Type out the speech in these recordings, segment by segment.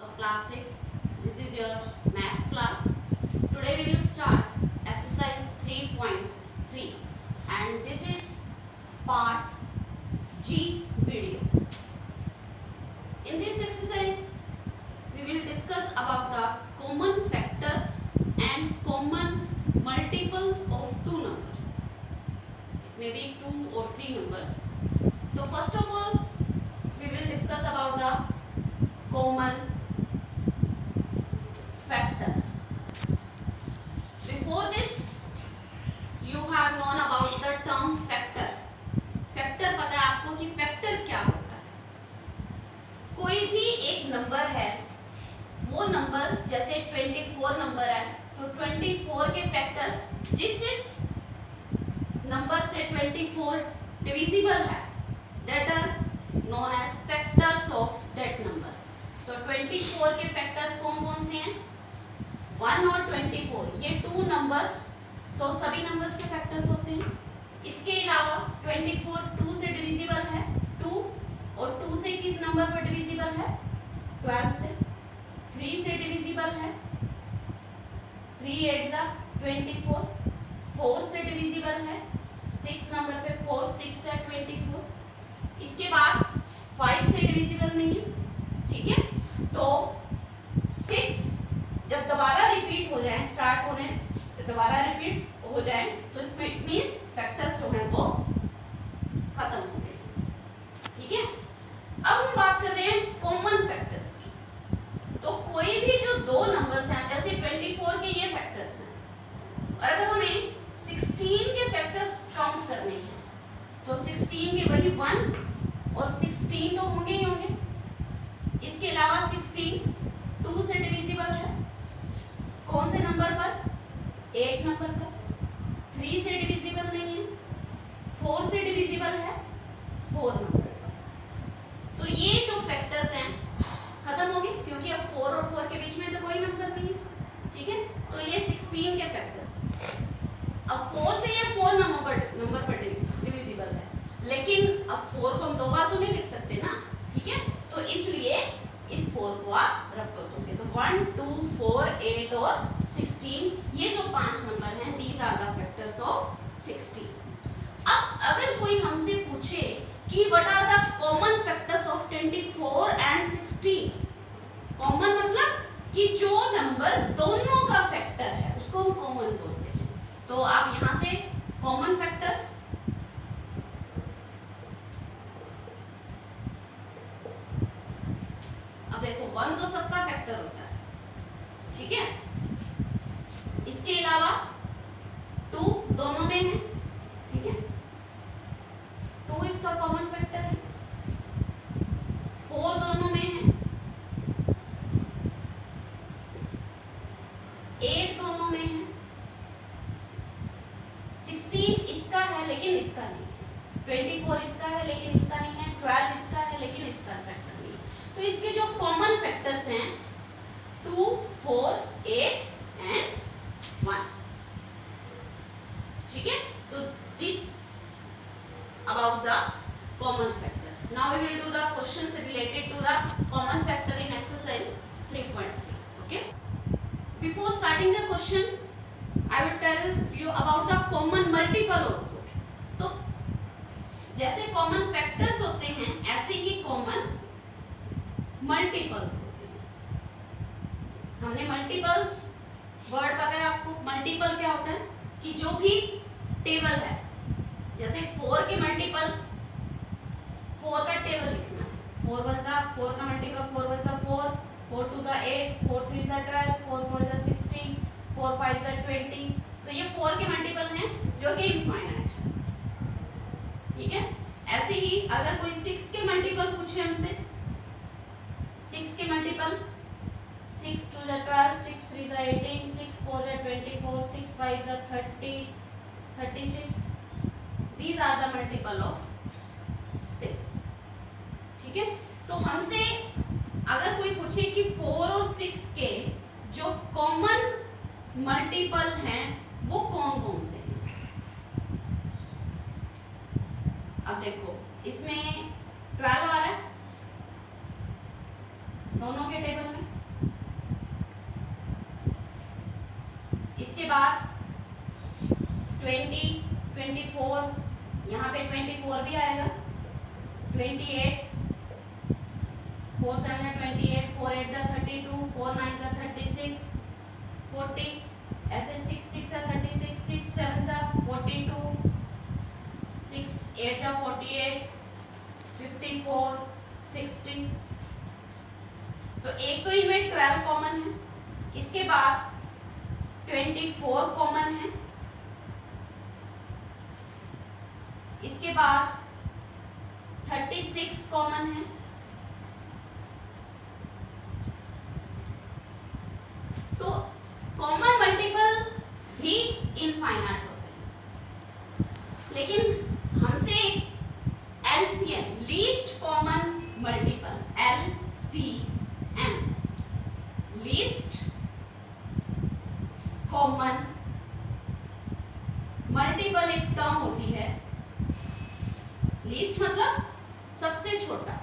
of class 6. This is your maths class. Today we will start exercise 3.3 and this is part G video. In this exercise we will discuss about the common factors and common multiples of two numbers. It may be 2 or 3 numbers. So first of all we will discuss about the common factors. Before this you have known about the term factor. Factor पता है आपको कि factor क्या होता है. कोई भी एक नंबर है, वो नंबर जैसे 24 नंबर है तो 24 के फैक्टर्स जिस नंबर से 24 डिविजिबल है that are known as factors of that number. तो 24 के फैक्टर्स कौन कौन से हैं? 1 और 24 ये 2 नंबर्स तो सभी नंबर्स के फैक्टर्स होते हैं. इसके अलावा 24 2 से डिविजिबल है 2 और 2 से किस नंबर पर डिविजिबल है? 12 से. 3 से डिविजिबल है 3 8 जा 24. 4 से डिविजिबल है 6 नंबर पे 4 6 से 24. इसके बाद 5 से डिविजिबल नहीं है, ठीक है. तो 6 जब दोबारा रिपीट हो जाए, स्टार्ट होने दोबारा रिपीट हो जाए तो इसमें मींस फैक्टर्स जो हैं वो खत्म हो गए, ठीक है. अब हम बात कर रहे हैं कॉमन फैक्टर्स की. तो कोई भी जो दो नंबर्स हैं जैसे 24 के ये फैक्टर्स हैं और अगर हमें 16 के फैक्टर्स काउंट करने हैं तो 16 के वही 1 और 16 तो होंगे ही होंगे. इसके अलावा 16 2 से डिविजिबल है कौन से नंबर पर? 8 नंबर पर. 3 से डिविजिबल नहीं है. 4 से डिविजिबल है 4 नंबर पर. तो ये जो फैक्टर्स हैं खत्म हो गए क्योंकि अब 4 और 4 के बीच में तो कोई नंबर नहीं है, ठीक है. तो ये 16 के फैक्टर्स. अब 4 से ये 4 नंबर पर डिविजिबल है, लेकिन अब 4 को हम दो बार तो नहीं लिख सकते ना, ठीक है. तो इसलिए इस 4 को आप रख दोगे. तो 1 2 4 8 और 16 ये जो 5 नंबर हैं these are the factors of 16. अब अगर कोई हमसे पूछे कि what are the common factors of 24 and 16, common मतलब कि जो नंबर दोनों का फैक्टर है उसको हम कॉमन बोलते हैं. तो आप यहां से कॉमन फैक्टर्स अब देखो 1 तो सबका फैक्टर होता है, ठीक है. इसके अलावा 2 दोनों में है, ठीक है. 2 इसका कॉमन फैक्टर है. 4 दोनों में है. 8 दोनों में है. 16 इसका है लेकिन इसका नहीं है. 24 इसका है लेकिन इसका नहीं है. 12 इसका है लेकिन इसका फैक्टर नहीं है. तो इसके जो कॉमन फैक्टर्स हैं 2 4 8 एंड 1, ठीक है. तो this about the common factor. Now we will do the questions related to the common factor in exercise 3.3. Okay. Before starting the question, I will tell you about the common multiple also. तो जैसे common factors होते हैं ऐसे ही common multiples होते हैं. हमने multiples word पता है आपको. मल्टीपल क्या होता है कि जो भी टेबल है जैसे 4 के मल्टीपल 4 का टेबल लिखना है. 4 1 जा 4 का मल्टीपल 4 1 जा 4 4 2 जा 8 4 3 जा 12 4 4 जा 16 4 5 जा 20. तो ये 4 के मल्टीपल हैं जो कि इनफाइनाइट है, ठीक है. ऐसे ही अगर कोई 6 के मल्टीपल पूछे हमसे, 6 के मल्टीपल 6 2 जा 12 6 3 जा 18 6 4 जा 24 6 5 जा 30 36. These are the multiple of 6, ठीक है. तो हमसे अगर कोई पूछे कि 4 और 6 के जो कॉमन मल्टीपल हैं वो कौन कौन से हैं. अब देखो इसमें 12 आ रहा है दोनों के टेबल में. यहाँ पे 24 भी आएगा, 28, 4 7 28, 4 8 32, 4 9 36, 40, ऐसे 6 6 36, 6 7 42, 6 8 48, 54, 60। तो एक तो इनमें 12 कॉमन है, इसके बाद 24 कॉमन है, इसके बाद 36 कॉमन है, तो कॉमन मल्टीपल भी इनफाइनाइट होते हैं, लेकिन हमसे LCM least common multiple LCM least common multiple एक टर्म होती है। लीस्ट मतलब सबसे छोटा,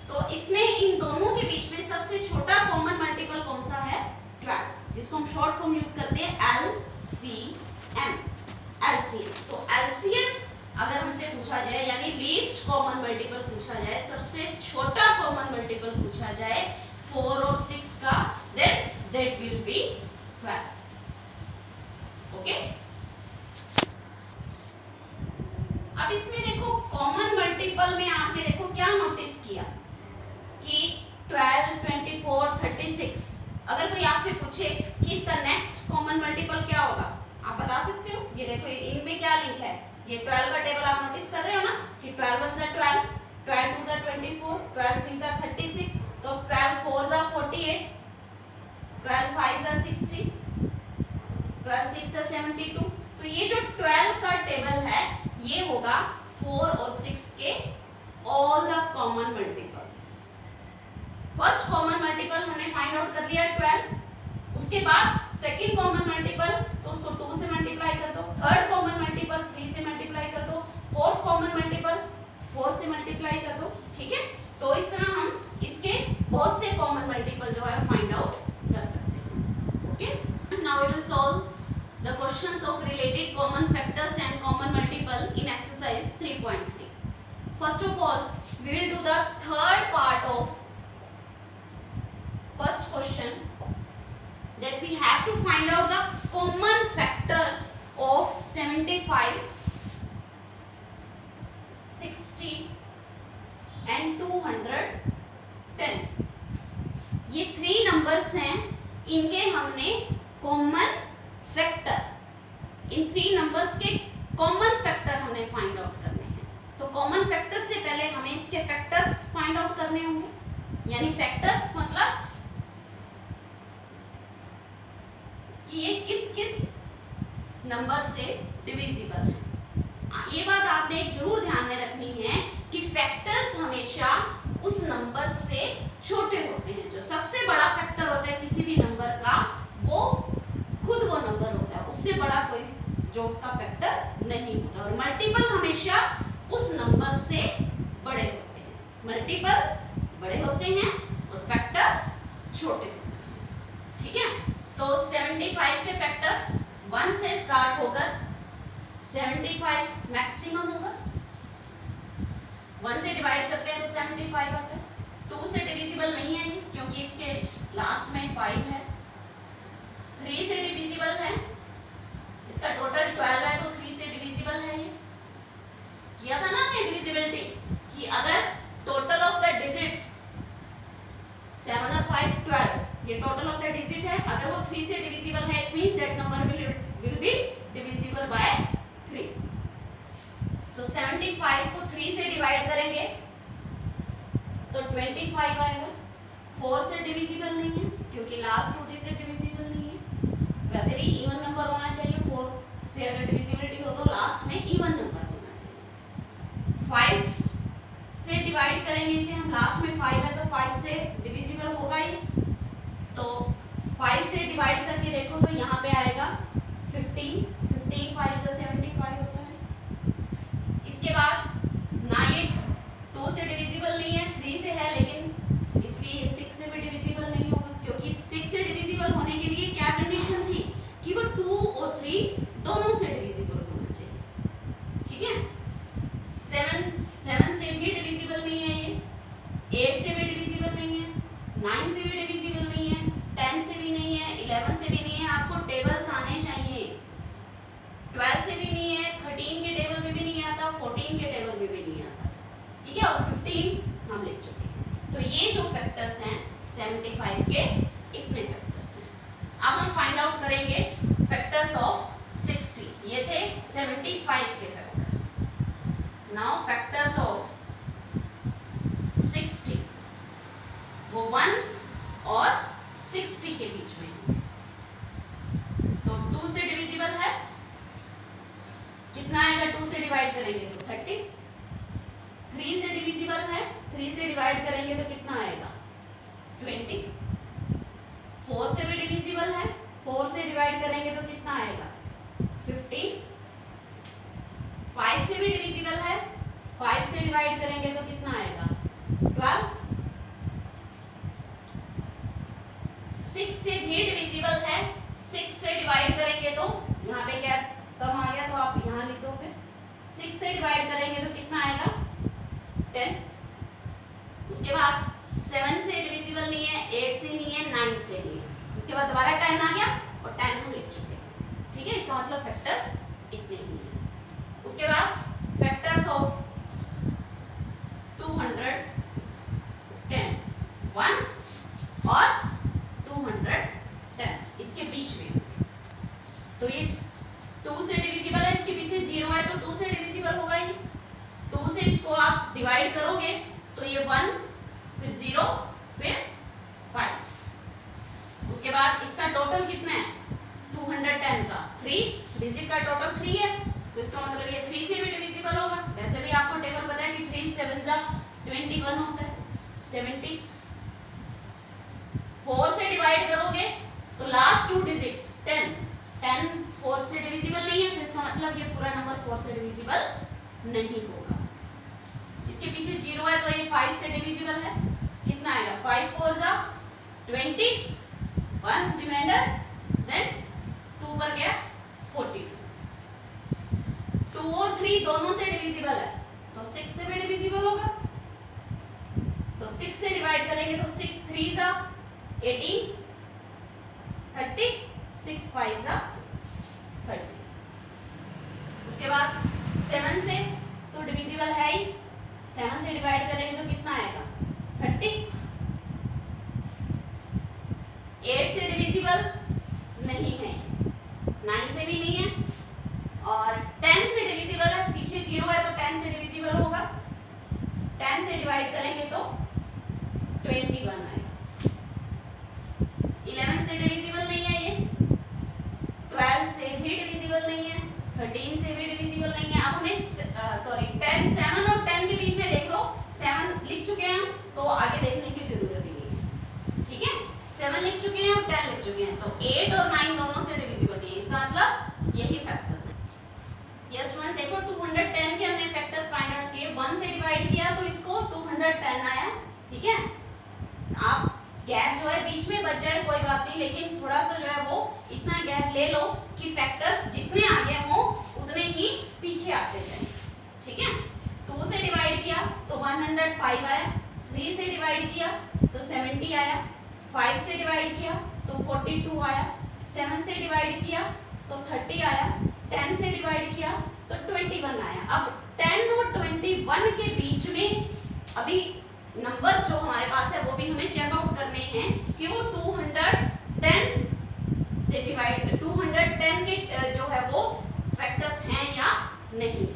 तो इसमें इन दोनों के बीच में सबसे छोटा कॉमन मल्टीपल कौन सा है? 12, जिसको हम शॉर्ट फॉर्म यूज करते हैं LCM। सो LCM अगर हमसे पूछा जाए, यानी लीस्ट कॉमन मल्टीपल पूछा जाए, सबसे छोटा कॉमन मल्टीपल पूछा जाए 4 और 6 का, then that will be 12। Okay, अब इसमें देखो कॉमन मल्टीपल में आपने देखो क्या नोटिस किया कि 12, 24, 36। अगर कोई आपसे पूछे कि इसका नेक्स्ट कॉमन मल्टीपल क्या होगा, आप बता सकते हो? ये देखो इनमें क्या लिंक है, ये 12 का टेबल आप नोटिस कर रहे हो ना कि 12 1 * 12, 12 2 * 24, 12 3 * 36, तो 12 4 * 48, 12 5 * 60, 12 6 * 72। तो ये जो 12 का टेबल है ये होगा 4 और 6 के all the common multiples. First common multiple हमने फाइंड आउट कर लिया 12, उसके बाद सेकंड कॉमन मल्टीपल तो उसको 2 से मल्टीप्लाई कर दो, थर्ड कॉमन मल्टीपल 3 से मल्टीप्लाई कर दो, फोर्थ कॉमन मल्टीपल 4 से मल्टीप्लाई कर दो। ठीक है, तो इस तरह हम इसके बहुत से कॉमन मल्टीपल जो है फाइंड आउट कर सकते हैं। Okay, now we will solve the questions of related common factors and common multiple in exercise 3.3. First of all, we will do the third part of first question, that we have to find out the common factors of 75, 60 and 210. ये 3 numbers हैं, इनके हमने common factor, इन 3 numbers के common factor हमने find out करने हैं। तो common factor से पहले हमें इसके फैक्टर्स फाइंड आउट करने होंगे, यानी फैक्टर्स मतलब कि ये किस किस नंबर से डिविजिबल है। ये बात आपने जरूर ध्यान में रखनी है कि फैक्टर्स हमेशा उस नंबर से छोटे होते हैं। जो सबसे बड़ा फैक्टर होता है किसी भी नंबर का, वो खुद वो नंबर होता है, उससे बड़ा कोई जो उसका फैक्टर नहीं होता। और मल्टीपल हमेशा उस नंबर से बड़े होते हैं, मल्टीपल बड़े होते हैं और फैक्टर्स छोटे होते हैं। ठीक है, तो 75 के फैक्टर्स 1 से स्टार्ट होकर 75 मैक्सिमम होगा, 1 से डिवाइड करते हैं तो 75 आता है। 2 से डिविजिबल नहीं है ये, क्योंकि इसके लास्ट में 5 है। 3 से डिविजिबल है, इसका टोटल 12 है तो 3 से डिविजिबल है। ये किया था ना हमने डिविजिबिलिटी कि अगर टोटल ऑफ द डिजिट्स 7 और 5 12, ये टोटल ऑफ द डिजिट है, अगर वो 3 से डिविजिबल है, it means that number will be divisible by 3। तो 75 को 3 से डिवाइड करेंगे तो 25 आएगा। 4 से डिविजिबल नहीं है क्योंकि लास्ट 2 डिजिट डिविजिबल नहीं है। वैसे भी इवन नंबर होना चाहिए, 4 से अगर डिविजिबिलिटी हो तो लास्ट में इवन नंबर होना चाहिए। 5 से डिवाइड करेंगे इसे हम, लास्ट में 5 है तो 5 से डिविजिबल होगा ही। तो 5 से डिवाइड करके देखो तो यहाँ पे आएगा 15, 15 5 से 75 होता है। इसके बाद ना ये 2 से डिविजिबल नहीं है, 3 से है, लेकिन इसलिए 6 से भी डिविजिबल नहीं होगा, क्योंकि 6 से डिविजिबल होने के लिए क्या कंडीशन थी कि वो 2 और 3 दोनों से डिविजिबल होना चाहिए। ठीक है, 75 के इतने फैक्टर्स हैं। अब हम फाइंड आउट करेंगे फैक्टर्स ऑफ 60। ये थे 75 के फैक्टर्स। नाउ फैक्टर्स ऑफ 60 वो 1 और 60 के बीच में है। तो 2 से डिविजिबल है, कितना आएगा 2 से डिवाइड करेंगे तो 30। 3 से डिविजिबल है, 3 से डिवाइड करेंगे तो कितना आएगा 20। 4 से भी डिविजिबल है, 4 से डिवाइड करेंगे तो कितना आएगा 15। 5 से भी डिविजिबल है, 5 से डिवाइड करेंगे तो कितना आएगा 12। 6 से भी डिविजिबल है, 6 से डिवाइड करेंगे तो यहाँ पे क्या कम आ गया तो आप यहाँ लिख दो। फिर 6 से डिवाइड करेंगे तो कितना आएगा 10। उसके बाद 7 से डिविजिबल नहीं है, 8 से नहीं है, 9 से नहीं है। उसके बाद दोबारा 10 आ गया और 10 हम लिख चुके हैं। ठीक है, इसका मतलब फैक्टर्स इतने ही हैं। उसके बाद फैक्टर्स ऑफ 210 1 और 210 इसके बीच में। तो ये 2 से डिविजिबल है, इसके पीछे 0 है तो 2 से डिविजिबल होगा ही। 2 से इसको आप डिवाइड करोगे तो ये 1 फिर 0 फिर 5। उसके बाद इसका टोटल कितना है 210 का 3 डिजिट का टोटल 3 है, तो इसका मतलब ये 3 से भी डिविजिबल होगा। वैसे भी आपको टेबल पता है कि 3 7 जा 21 होता है 70। 4 से डिवाइड करोगे तो लास्ट 2 डिजिट 10 4 से डिविजिबल नहीं है, तो इसका मतलब ये पूरा नंबर 4 से डिविजिबल नहीं होगा। इसके पीछे 0 है तो ये 5 से डिविजिबल है, कितना आएगा 5 4 जा 20 1 रिमाइंडर देन 2 पर गया 42। 2 और 3 दोनों से डिविजिबल है तो 6 से भी डिविजिबल होगा। तो 6 से डिवाइड करेंगे तो 6 3 जा 18 30 6 5 जा 30। उसके बाद 7 से तो डिविजिबल है ही, 7 से डिवाइड करेंगे तो कितना आएगा 30। 8 से डिविजिबल नहीं है, 9 से भी नहीं है, और 10 से डिविजिबल है, पीछे 0 है तो 10 से डिविजिबल होगा। 10 से डिवाइड करेंगे तो 21 आएगा। 11 से डिविजिबल नहीं है ये, 12 से भी डिविजिबल नहीं है, 13 से भी डिविजिबल नहीं है। अब हमें 10 7 और 10 के बीच में देख लो, 7 लिख चुके हैं तो आगे देखने की जरूरत ही नहीं है। ठीक है, 7 लिख चुके हैं और 10 लिख चुके हैं, तो 8 और 9 दोनों से डिविजिबल नहीं है। इसका मतलब यही फैक्टर्स है। यस स्टूडेंट, देखो 210 के हमने फैक्टर्स फाइंड आउट किए, 1 से डिवाइड किया तो इसको 210 आया। ठीक है, आप गैप जो है बीच में बच जाए कोई बात नहीं, लेकिन थोड़ा सा जो है वो इतना गैप ले लो कि फैक्टर्स जितने आगे हो उतने ही पीछे आते जाए। ठीक है, 2 से डिवाइड किया तो 105 आया, 3 से डिवाइड किया तो 70 आया, 5 से डिवाइड किया तो 42 आया, 7 से डिवाइड किया तो 30 आया, 10 से डिवाइड किया तो 21 आया। अब 10 और 21 के बीच में अभी नंबर्स जो हमारे पास है वो भी हमें चेकआउट करने हैं कि वो 210 से डिवाइड 210 के जो है वो फैक्टर्स हैं या नहीं है।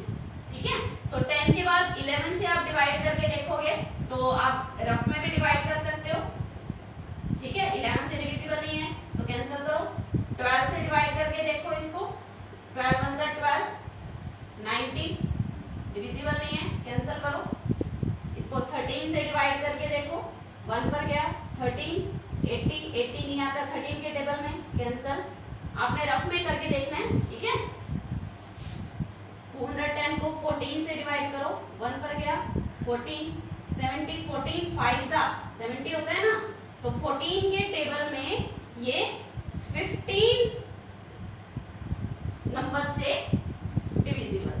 ठीक है, तो 10 के बाद 11 से आप डिवाइड करके देखोगे तो आप रफ में भी डिवाइड कर सकते हो। ठीक है, 11 से डिविजिबल नहीं है तो कैंसिल करो। 12 से डिवाइड करके देखो इसको, 12 1 जा 12, 90 डिविजिबल नहीं है, कैंसिल करो। इसको 13 से डिवाइड करके देखो, 1 पर गया 13, 80 नहीं आता 13 के टेबल में, कैंसिल। आपने रफ में करके देखना है। ठीक है, 210 को 14 से डिवाइड करो, 1 पर गया 14, 70 14 5 जा 70 होता है ना, तो 14 के टेबल में ये 15 नंबर से डिविजिबल।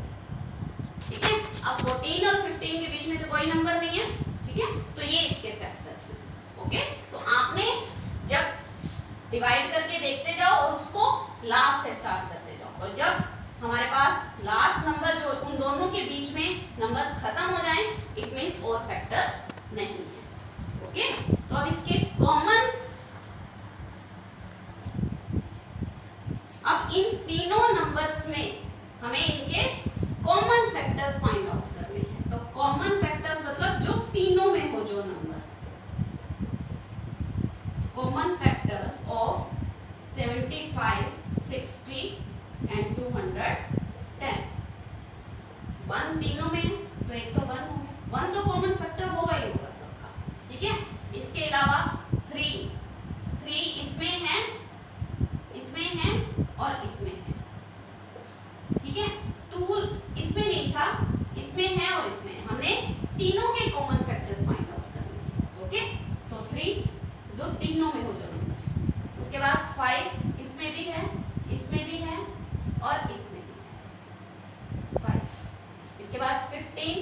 ठीक है, अब 14 और 15 के बीच में तो कोई नंबर नहीं है। ठीक है, तो ये इसके फैक्टर्स हैं। ओके, तो आपने जब डिवाइड करके देखते जाओ और उसको लास्ट से स्टार्ट करते जाओ, और जब हमारे पास लास्ट नंबर जो उन दोनों के बीच में नंबर्स खत्म हो जाएं, इट मींस और फैक्टर्स नहीं है। ओके, तो अब इसके कॉमन, अब इन तीनों नंबर्स में हमें इनके कॉमन फैक्टर्स फाइंड आउट करने हैं। तो कॉमन फैक्टर्स मतलब जो तीनों में हो जो number, common factors of 75, 60 and 210। 1 तीनों में, तो एक तो 1 हो गया, 1 तो कॉमन फैक्टर होगा ही होगा सबका, ठीक है। इसके अलावा 3 इसमें है और इसमें है, ठीक है। 2 इसमें नहीं था, इसमें है और इसमें है। हमने तीनों के कॉमन फैक्टर्स फाइंड आउट करने हैं, ओके। तो 3 जो तीनों में हो जो नंबर, उसके बाद 5 इसमें भी है और इसमें भी है 5। इसके बाद 15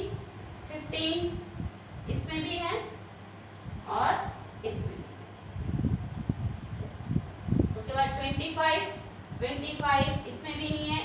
इसमें भी है और इसमें भी है। उसके बाद 25 इसमें भी नहीं है,